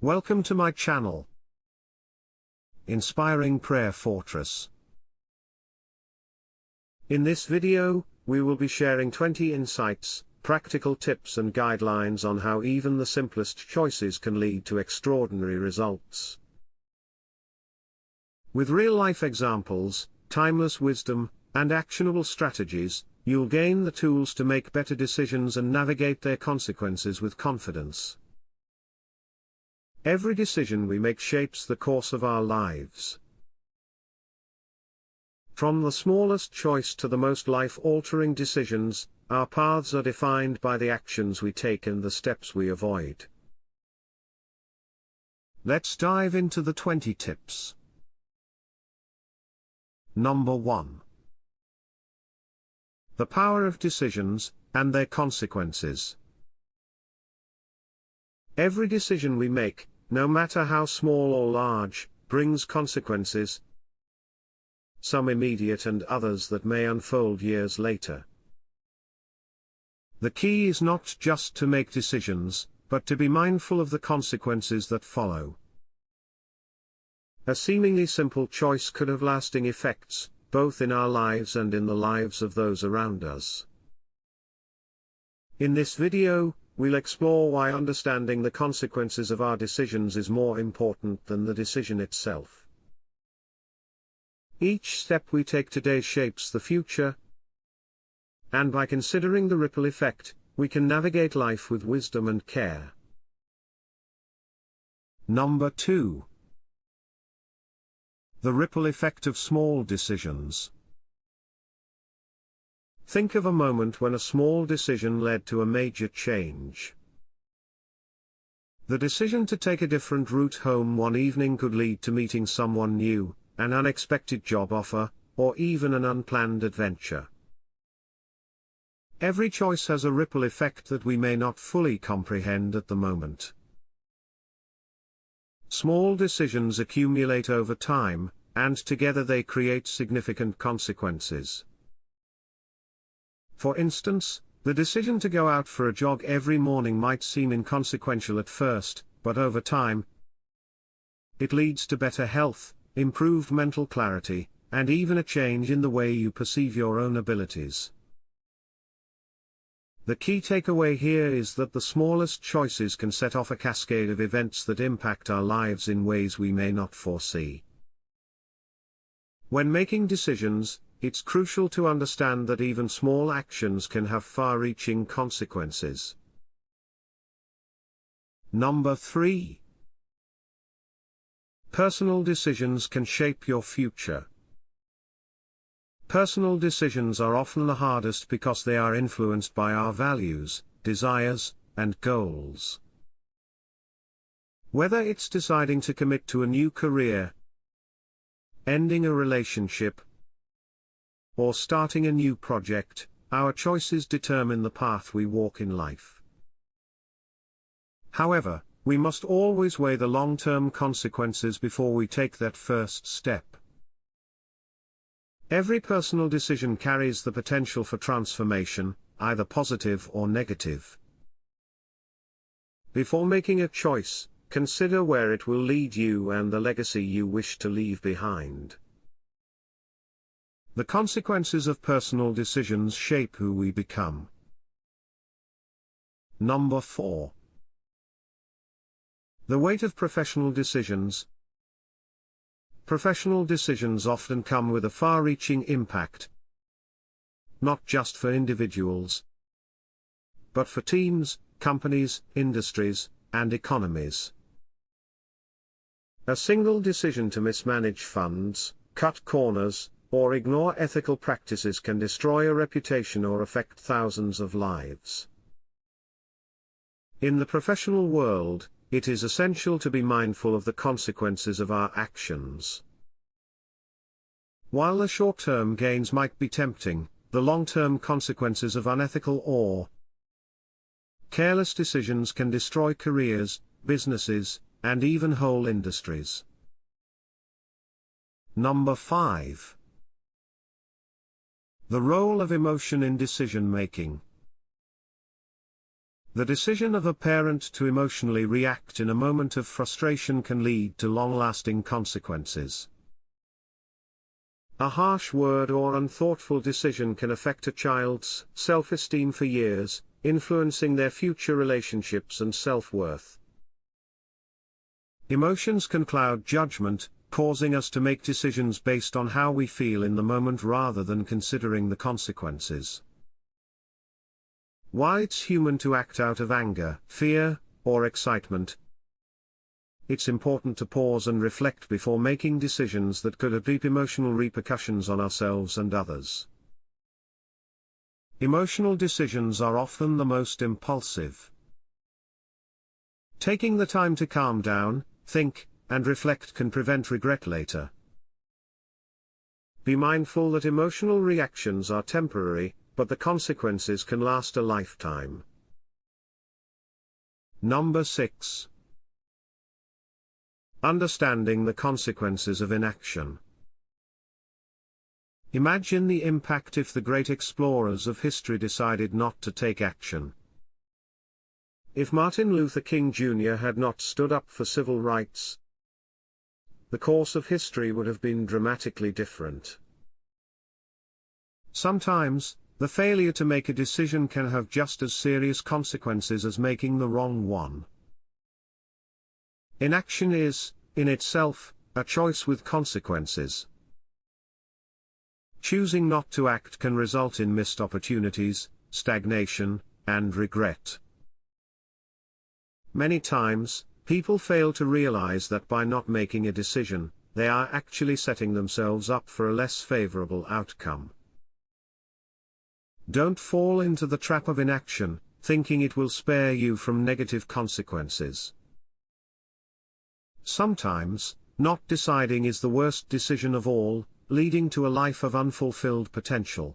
Welcome to my channel, Inspiring Prayer Fortress. In this video, we will be sharing 20 insights, practical tips and guidelines on how even the simplest choices can lead to extraordinary results. With real-life examples, timeless wisdom, and actionable strategies, you'll gain the tools to make better decisions and navigate their consequences with confidence. Every decision we make shapes the course of our lives. From the smallest choice to the most life-altering decisions, our paths are defined by the actions we take and the steps we avoid. Let's dive into the 20 tips. Number 1. The power of decisions, and their consequences. Every decision we make, no matter how small or large, brings consequences, some immediate and others that may unfold years later. The key is not just to make decisions, but to be mindful of the consequences that follow. A seemingly simple choice could have lasting effects, both in our lives and in the lives of those around us. In this video, we'll explore why understanding the consequences of our decisions is more important than the decision itself. Each step we take today shapes the future, and by considering the ripple effect, we can navigate life with wisdom and care. Number 2. The ripple effect of small decisions. Think of a moment when a small decision led to a major change. The decision to take a different route home one evening could lead to meeting someone new, an unexpected job offer, or even an unplanned adventure. Every choice has a ripple effect that we may not fully comprehend at the moment. Small decisions accumulate over time, and together they create significant consequences. For instance, the decision to go out for a jog every morning might seem inconsequential at first, but over time, it leads to better health, improved mental clarity, and even a change in the way you perceive your own abilities. The key takeaway here is that the smallest choices can set off a cascade of events that impact our lives in ways we may not foresee. When making decisions, it's crucial to understand that even small actions can have far-reaching consequences. Number 3. Personal decisions can shape your future. Personal decisions are often the hardest because they are influenced by our values, desires, and goals. Whether it's deciding to commit to a new career, ending a relationship, or starting a new project, our choices determine the path we walk in life. However, we must always weigh the long-term consequences before we take that first step. Every personal decision carries the potential for transformation, either positive or negative. Before making a choice, consider where it will lead you and the legacy you wish to leave behind. The consequences of personal decisions shape who we become. Number 4. The weight of professional decisions. Professional decisions often come with a far-reaching impact, not just for individuals, but for teams, companies, industries, and economies. A single decision to mismanage funds, cut corners, or ignore ethical practices can destroy a reputation or affect thousands of lives. In the professional world, it is essential to be mindful of the consequences of our actions. While the short-term gains might be tempting, the long-term consequences of unethical or careless decisions can destroy careers, businesses, and even whole industries. Number 5. The role of emotion in decision-making. The decision of a parent to emotionally react in a moment of frustration can lead to long-lasting consequences. A harsh word or unthoughtful decision can affect a child's self-esteem for years, influencing their future relationships and self-worth. Emotions can cloud judgment, causing us to make decisions based on how we feel in the moment rather than considering the consequences. While it's human to act out of anger, fear, or excitement, it's important to pause and reflect before making decisions that could have deep emotional repercussions on ourselves and others. Emotional decisions are often the most impulsive. Taking the time to calm down, think, and reflect can prevent regret later. Be mindful that emotional reactions are temporary, but the consequences can last a lifetime. Number 6. Understanding the consequences of inaction. Imagine the impact if the great explorers of history decided not to take action. If Martin Luther King Jr. had not stood up for civil rights, the course of history would have been dramatically different. Sometimes, the failure to make a decision can have just as serious consequences as making the wrong one. Inaction is, in itself, a choice with consequences. Choosing not to act can result in missed opportunities, stagnation, and regret. Many times, people fail to realize that by not making a decision, they are actually setting themselves up for a less favorable outcome. Don't fall into the trap of inaction, thinking it will spare you from negative consequences. Sometimes, not deciding is the worst decision of all, leading to a life of unfulfilled potential.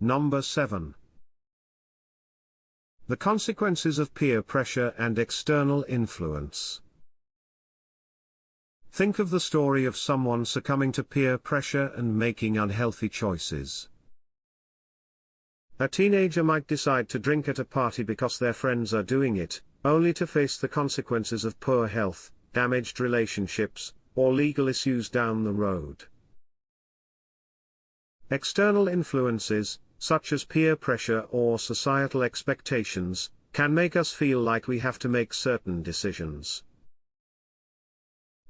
Number 7. The consequences of peer pressure and external influence. Think of the story of someone succumbing to peer pressure and making unhealthy choices. A teenager might decide to drink at a party because their friends are doing it, only to face the consequences of poor health, damaged relationships, or legal issues down the road. External influences, such as peer pressure or societal expectations, can make us feel like we have to make certain decisions.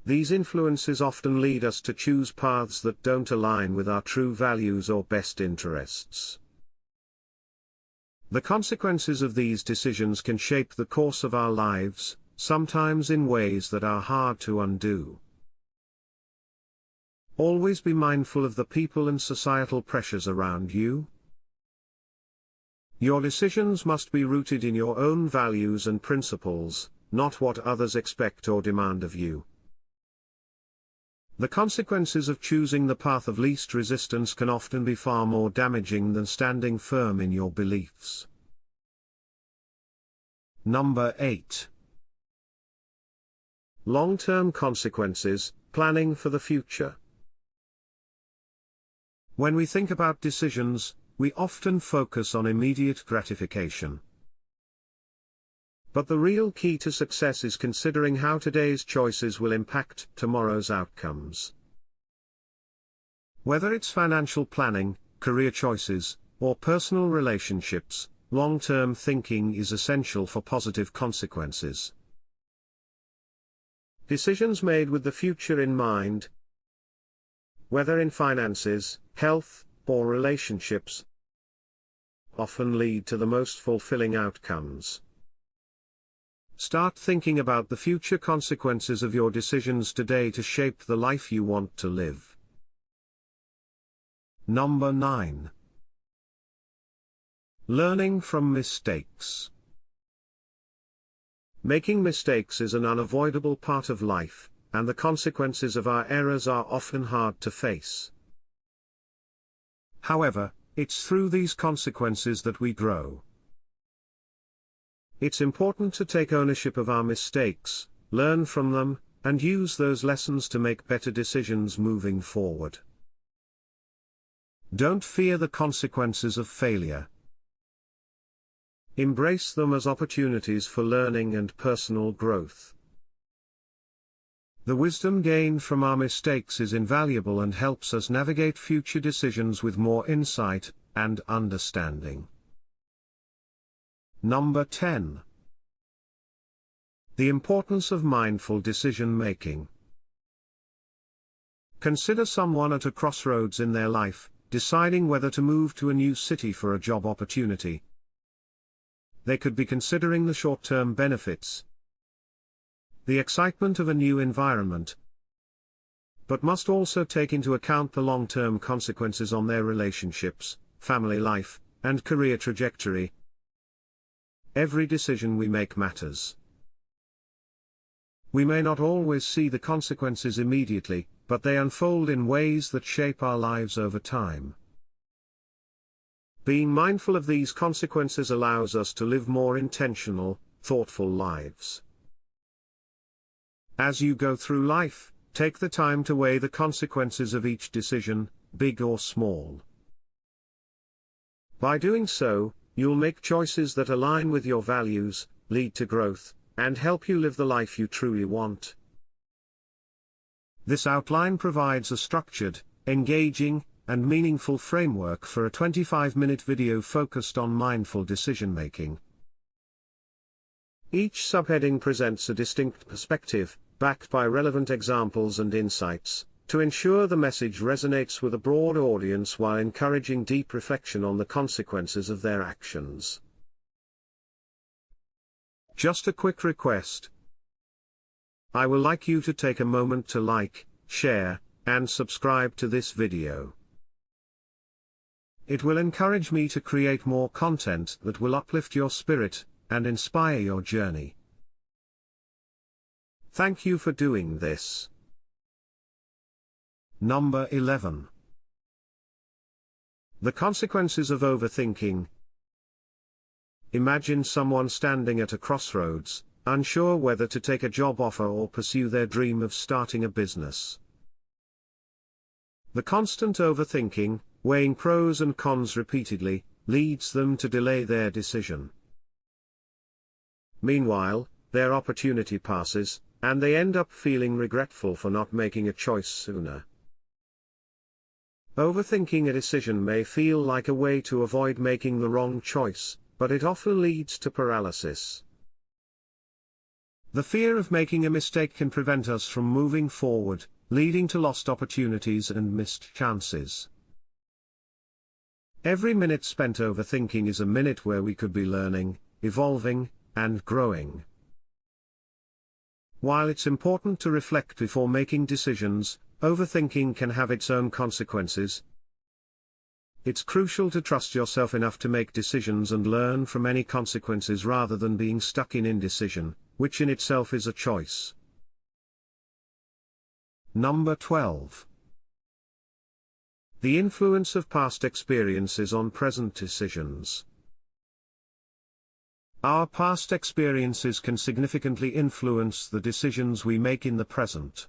These influences often lead us to choose paths that don't align with our true values or best interests. The consequences of these decisions can shape the course of our lives, sometimes in ways that are hard to undo. Always be mindful of the people and societal pressures around you. Your decisions must be rooted in your own values and principles, not what others expect or demand of you. The consequences of choosing the path of least resistance can often be far more damaging than standing firm in your beliefs. Number 8. Long-term consequences, planning for the future. When we think about decisions, we often focus on immediate gratification. But the real key to success is considering how today's choices will impact tomorrow's outcomes. Whether it's financial planning, career choices, or personal relationships, long-term thinking is essential for positive consequences. Decisions made with the future in mind, whether in finances, health, or relationships, often lead to the most fulfilling outcomes. Start thinking about the future consequences of your decisions today to shape the life you want to live. Number 9. Learning from mistakes. Making mistakes is an unavoidable part of life, and the consequences of our errors are often hard to face. However, it's through these consequences that we grow. It's important to take ownership of our mistakes, learn from them, and use those lessons to make better decisions moving forward. Don't fear the consequences of failure. Embrace them as opportunities for learning and personal growth. The wisdom gained from our mistakes is invaluable and helps us navigate future decisions with more insight and understanding. Number 10. The importance of mindful decision-making. Consider someone at a crossroads in their life, deciding whether to move to a new city for a job opportunity. They could be considering the short-term benefits, the excitement of a new environment, but must also take into account the long-term consequences on their relationships, family life, and career trajectory. Every decision we make matters. We may not always see the consequences immediately, but they unfold in ways that shape our lives over time. Being mindful of these consequences allows us to live more intentional, thoughtful lives. As you go through life, take the time to weigh the consequences of each decision, big or small. By doing so, you'll make choices that align with your values, lead to growth, and help you live the life you truly want. This outline provides a structured, engaging, and meaningful framework for a 25-minute video focused on mindful decision-making. Each subheading presents a distinct perspective, backed by relevant examples and insights, to ensure the message resonates with a broad audience while encouraging deep reflection on the consequences of their actions. Just a quick request. I will like you to take a moment to like, share, and subscribe to this video. It will encourage me to create more content that will uplift your spirit and inspire your journey. Thank you for doing this. Number 11. The consequences of overthinking. Imagine someone standing at a crossroads, unsure whether to take a job offer or pursue their dream of starting a business. The constant overthinking, weighing pros and cons repeatedly, leads them to delay their decision. Meanwhile, their opportunity passes, and they end up feeling regretful for not making a choice sooner. Overthinking a decision may feel like a way to avoid making the wrong choice, but it often leads to paralysis. The fear of making a mistake can prevent us from moving forward, leading to lost opportunities and missed chances. Every minute spent overthinking is a minute where we could be learning, evolving, and growing. While it's important to reflect before making decisions, overthinking can have its own consequences. It's crucial to trust yourself enough to make decisions and learn from any consequences rather than being stuck in indecision, which in itself is a choice. Number 12. The influence of past experiences on present decisions. Our past experiences can significantly influence the decisions we make in the present.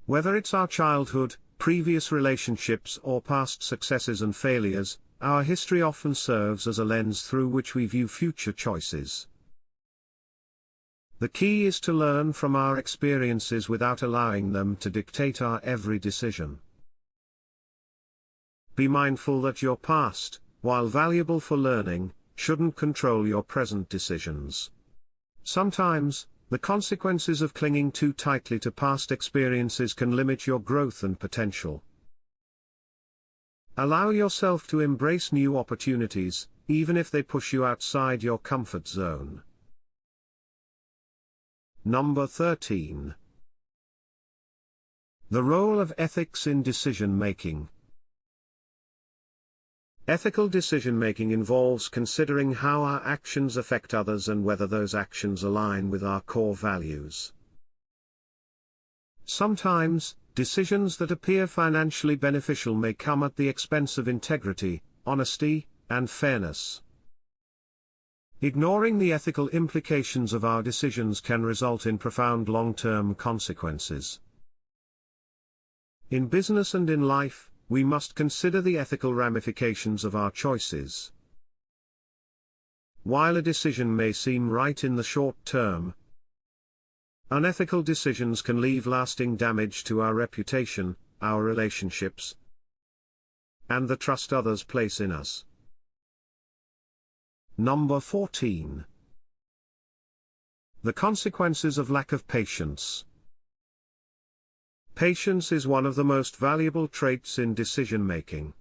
Whether it's our childhood, previous relationships, or past successes and failures, our history often serves as a lens through which we view future choices. The key is to learn from our experiences without allowing them to dictate our every decision. Be mindful that your past, while valuable for learning, shouldn't control your present decisions. Sometimes, the consequences of clinging too tightly to past experiences can limit your growth and potential. Allow yourself to embrace new opportunities, even if they push you outside your comfort zone. Number 13. The role of ethics in decision-making. Ethical decision-making involves considering how our actions affect others and whether those actions align with our core values. Sometimes, decisions that appear financially beneficial may come at the expense of integrity, honesty, and fairness. Ignoring the ethical implications of our decisions can result in profound long-term consequences. In business and in life, we must consider the ethical ramifications of our choices. While a decision may seem right in the short term, unethical decisions can leave lasting damage to our reputation, our relationships, and the trust others place in us. Number 14. The consequences of lack of patience. Patience is one of the most valuable traits in decision-making.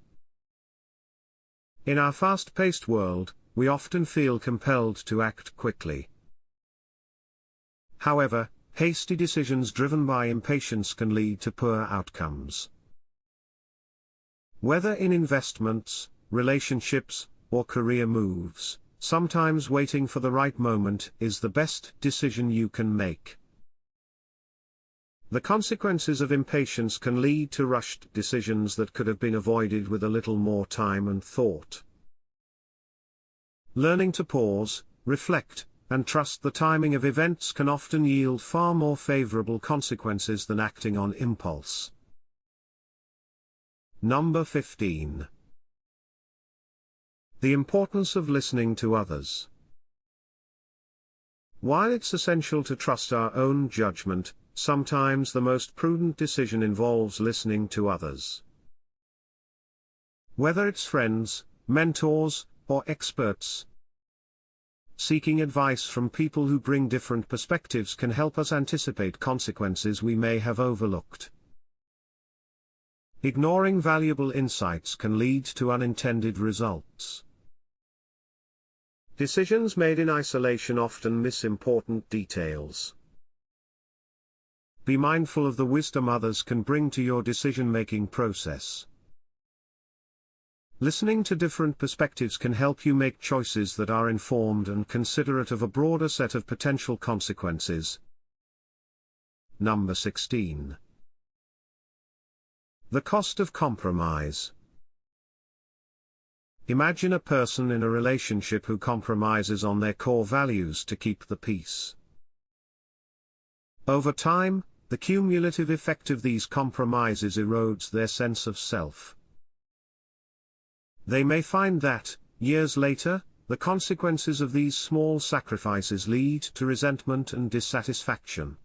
In our fast-paced world, we often feel compelled to act quickly. However, hasty decisions driven by impatience can lead to poor outcomes. Whether in investments, relationships, or career moves, sometimes waiting for the right moment is the best decision you can make. The consequences of impatience can lead to rushed decisions that could have been avoided with a little more time and thought. Learning to pause, reflect, and trust the timing of events can often yield far more favorable consequences than acting on impulse. Number 15. The importance of listening to others. While it's essential to trust our own judgment, sometimes the most prudent decision involves listening to others. Whether it's friends, mentors, or experts, seeking advice from people who bring different perspectives can help us anticipate consequences we may have overlooked. Ignoring valuable insights can lead to unintended results. Decisions made in isolation often miss important details. Be mindful of the wisdom others can bring to your decision-making process. Listening to different perspectives can help you make choices that are informed and considerate of a broader set of potential consequences. Number 16. The cost of compromise. Imagine a person in a relationship who compromises on their core values to keep the peace. Over time, the cumulative effect of these compromises erodes their sense of self. They may find that, years later, the consequences of these small sacrifices lead to resentment and dissatisfaction.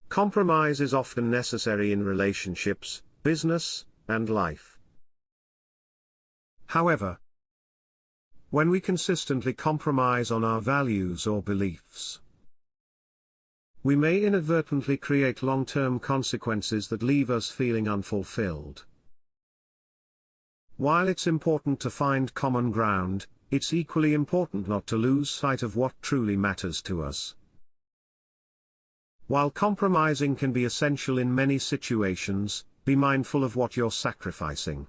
Compromise is often necessary in relationships, business, and life. However, when we consistently compromise on our values or beliefs, we may inadvertently create long-term consequences that leave us feeling unfulfilled. While it's important to find common ground, it's equally important not to lose sight of what truly matters to us. While compromising can be essential in many situations, be mindful of what you're sacrificing.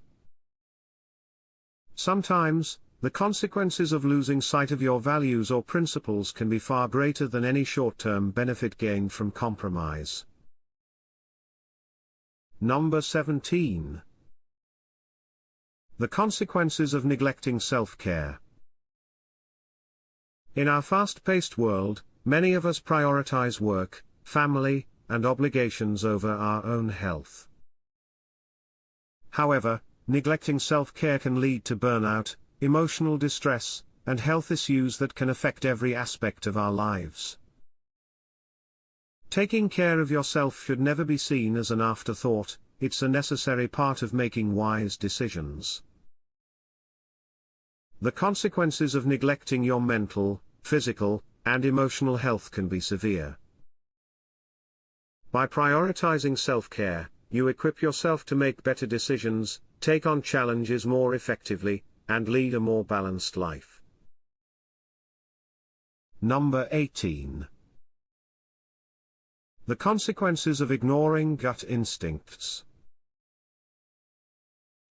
Sometimes, the consequences of losing sight of your values or principles can be far greater than any short-term benefit gained from compromise. Number 17. The consequences of neglecting self-care. In our fast-paced world, many of us prioritize work, family, and obligations over our own health. However, neglecting self-care can lead to burnout, emotional distress, and health issues that can affect every aspect of our lives. Taking care of yourself should never be seen as an afterthought, it's a necessary part of making wise decisions. The consequences of neglecting your mental, physical, and emotional health can be severe. By prioritizing self-care, you equip yourself to make better decisions, take on challenges more effectively, and lead a more balanced life. Number 18. The consequences of ignoring gut instincts.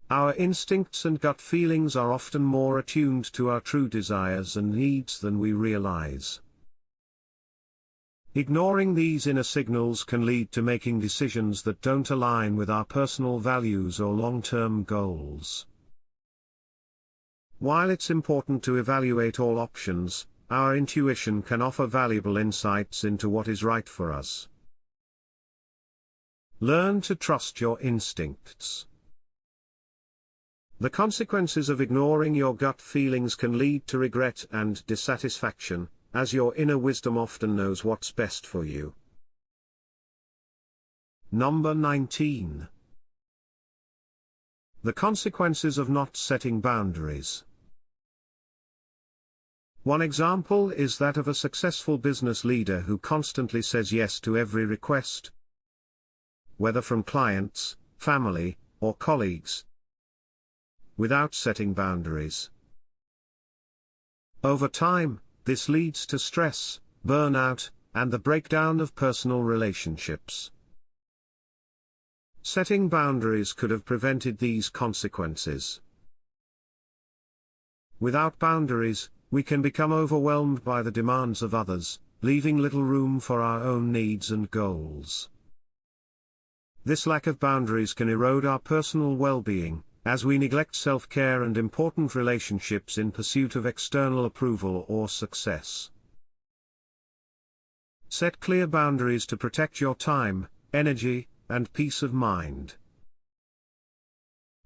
Our instincts and gut feelings are often more attuned to our true desires and needs than we realize. Ignoring these inner signals can lead to making decisions that don't align with our personal values or long-term goals. While it's important to evaluate all options, our intuition can offer valuable insights into what is right for us. Learn to trust your instincts. The consequences of ignoring your gut feelings can lead to regret and dissatisfaction, as your inner wisdom often knows what's best for you. Number 19. The consequences of not setting boundaries. One example is that of a successful business leader who constantly says yes to every request, whether from clients, family, or colleagues, without setting boundaries. Over time, this leads to stress, burnout, and the breakdown of personal relationships. Setting boundaries could have prevented these consequences. Without boundaries, we can become overwhelmed by the demands of others, leaving little room for our own needs and goals. This lack of boundaries can erode our personal well-being, as we neglect self-care and important relationships in pursuit of external approval or success. Set clear boundaries to protect your time, energy, and peace of mind.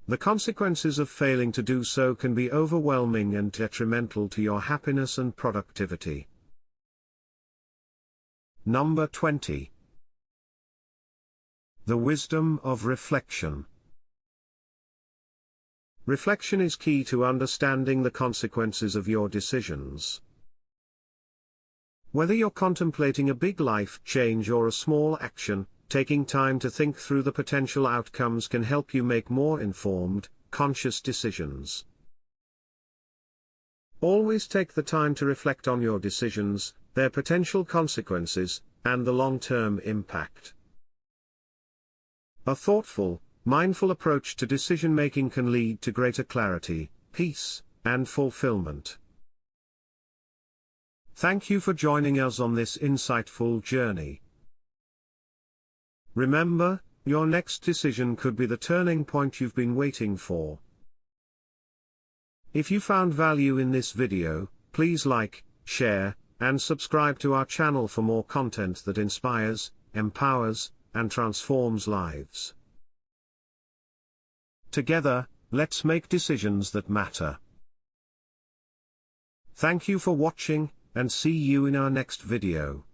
The consequences of failing to do so can be overwhelming and detrimental to your happiness and productivity. Number 20. The wisdom of reflection. Reflection is key to understanding the consequences of your decisions. Whether you're contemplating a big life change or a small action, taking time to think through the potential outcomes can help you make more informed, conscious decisions. Always take the time to reflect on your decisions, their potential consequences, and the long-term impact. A thoughtful, mindful approach to decision-making can lead to greater clarity, peace, and fulfillment. Thank you for joining us on this insightful journey. Remember, your next decision could be the turning point you've been waiting for. If you found value in this video, please like, share, and subscribe to our channel for more content that inspires, empowers, and transforms lives. Together, let's make decisions that matter. Thank you for watching, and see you in our next video.